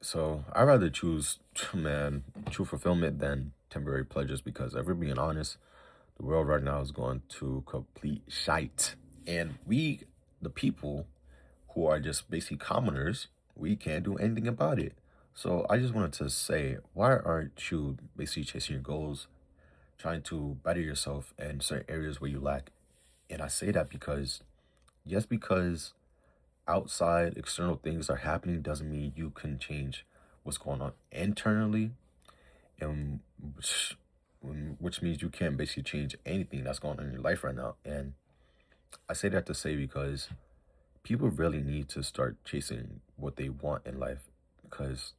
So I'd rather choose, man, true fulfillment than temporary pleasures because if we're being honest, the world right now is going to complete shite. And we, the people who are just basically commoners, we can't do anything about it. So I just wanted to say, why aren't you basically chasing your goals, trying to better yourself in certain areas where you lack? And I say that because, just because outside external things are happening doesn't mean you can change what's going on internally, and which means you can't basically change anything that's going on in your life right now. And I say that to say because people really need to start chasing what they want in life, because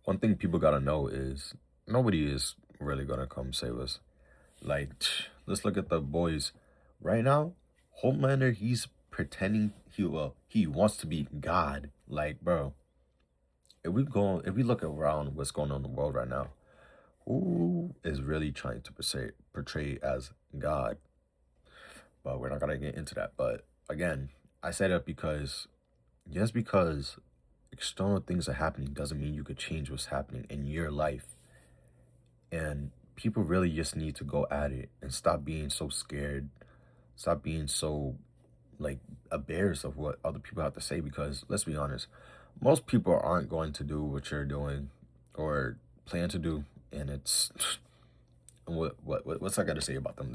one thing people gotta know is nobody is really gonna come save us. Like, let's look at the boys right now. Homelander, he's pretending he wants to be God. Like, bro, if we look around what's going on in the world right now, who is really trying to portray as God? But we're not gonna get into that. But again, I say that because just because external things are happening doesn't mean you could change what's happening in your life. And people really just need to go at it and stop being so scared, stop being so like embarrassed of what other people have to say, because let's be honest, most people aren't going to do what you're doing or plan to do. And it's what's I got to say about them?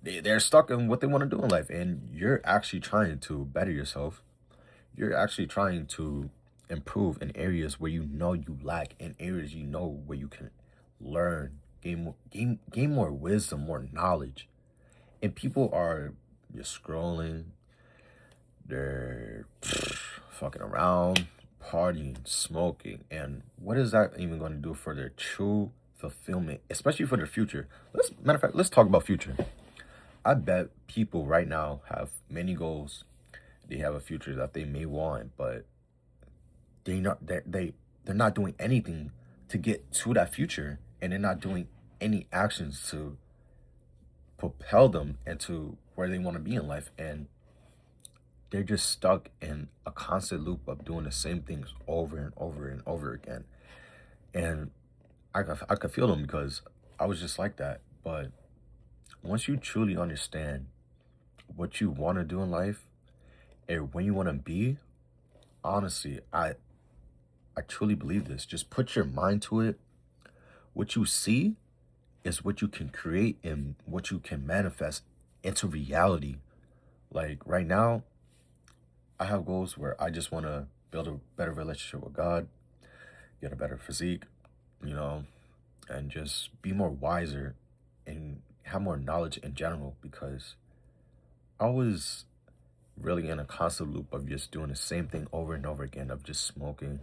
They're stuck in what they want to do in life, and you're actually trying to better yourself. You're actually trying to improve in areas where you know you lack, in areas you know where you can learn, gain more wisdom, more knowledge. And people are just scrolling, they're fucking around, partying, smoking. And what is that even going to do for their true fulfillment, especially for their future? Matter of fact, let's talk about future. I bet people right now have many goals. They have a future that they may want, but they're not doing anything to get to that future, and they're not doing any actions to propel them into where they want to be in life. And they're just stuck in a constant loop of doing the same things over and over and over again. And I could feel them because I was just like that. But once you truly understand what you want to do in life and when you want to be, honestly, I truly believe this. Just put your mind to it. What you see is what you can create and what you can manifest into reality. Like right now, I have goals where I just want to build a better relationship with God, get a better physique, you know, and just be more wiser and have more knowledge in general, because I was really in a constant loop of just doing the same thing over and over again, of just smoking,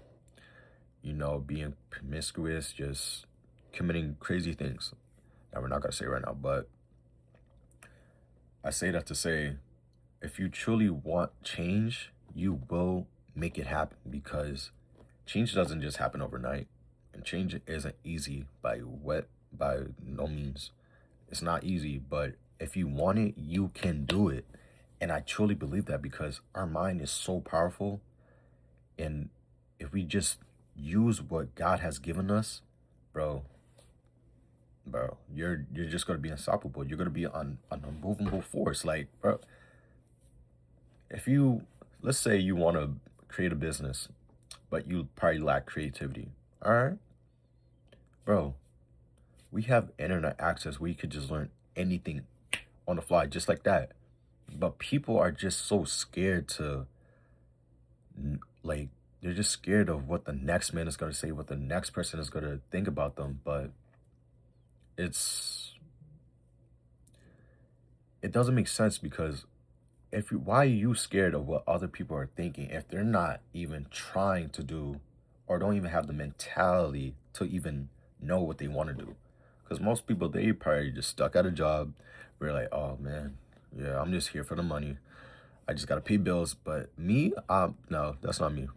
being promiscuous, just committing crazy things that we're not going to say right now. But I say that to say, if you truly want change, you will make it happen, because change doesn't just happen overnight, and change isn't easy by no means. It's not easy, but if you want it, you can do it. And I truly believe that, because our mind is so powerful, and if we just use what God has given us, bro, you're just gonna be unstoppable. You're gonna be an unmovable force. Like, bro, if you let's say you want to create a business, but you probably lack creativity. All right, bro, we have internet access where you could just learn anything on the fly, just like that. But people are just so scared to, like, they're just scared of what the next man is going to say, what the next person is going to think about them. But it's it doesn't make sense, because why are you scared of what other people are thinking if they're not even trying to do, or don't even have the mentality to even know what they want to do? Because most people, they probably just stuck at a job where, like, oh man, yeah, I'm just here for the money, I just gotta pay bills. But me, no, that's not me.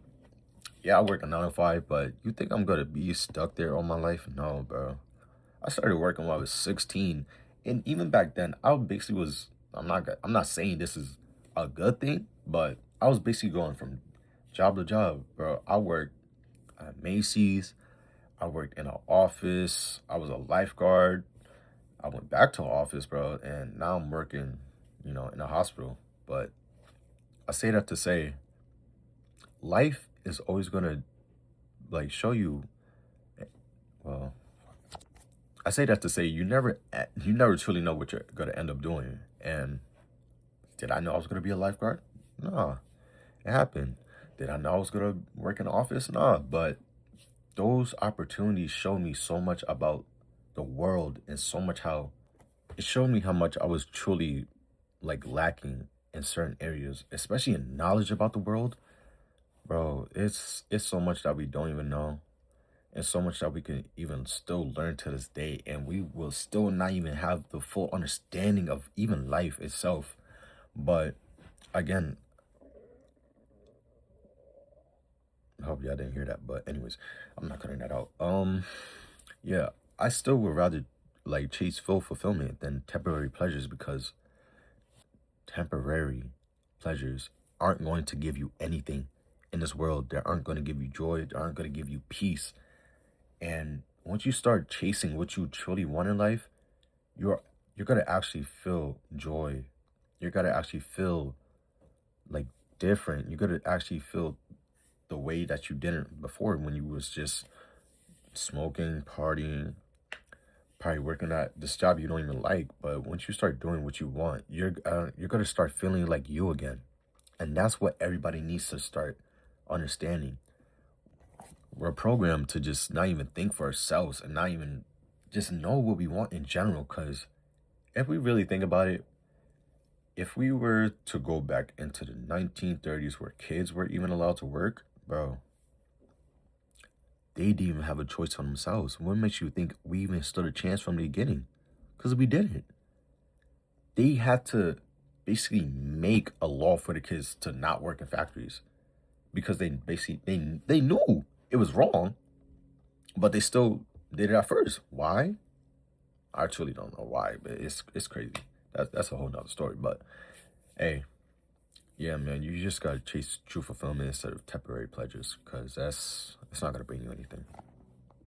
Yeah, I work a 9 to 5, but you think I'm gonna be stuck there all my life? No, bro. I started working when I was 16, and even back then, I basically was. I'm not saying this is a good thing, but I was basically going from job to job, bro. I worked at Macy's. I worked in an office. I was a lifeguard. I went back to an office, bro, and now I'm working, in a hospital. But I say that to say, life is always gonna like show you. Well, I say that to say you never truly know what you're gonna end up doing. And did I know I was gonna be a lifeguard? Nah, it happened. Did I know I was gonna work in an office? Nah, but those opportunities showed me so much about the world and so much how it showed me how much I was truly like lacking in certain areas, especially in knowledge about the world. Bro, it's so much that we don't even know, and so much that we can even still learn to this day, and we will still not even have the full understanding of even life itself. But again, I hope y'all didn't hear that. But anyways, I'm not cutting that out. Yeah, I still would rather like chase full fulfillment than temporary pleasures because temporary pleasures aren't going to give you anything in this world. They aren't going to give you joy. They aren't going to give you peace. And once you start chasing what you truly want in life, you're you're gonna actually feel joy. You're gonna actually feel like different. You're gonna actually feel the way that you didn't before when you was just smoking, partying, probably working at this job you don't even like. But once you start doing what you want, you're gonna start feeling like you again, and that's what everybody needs to start understanding. We're programmed to just not even think for ourselves and not even just know what we want in general. Because if we really think about it, if we were to go back into the 1930s where kids were even allowed to work, bro, they didn't even have a choice on themselves. What makes you think we even stood a chance from the beginning? Because we didn't. They had to basically make a law for the kids to not work in factories because they basically they knew it was wrong, but they still did it at first. Why? I truly don't know why, but it's crazy. That's a whole nother story. But hey, yeah, man, you just gotta chase true fulfillment instead of temporary pleasures, because it's not gonna bring you anything.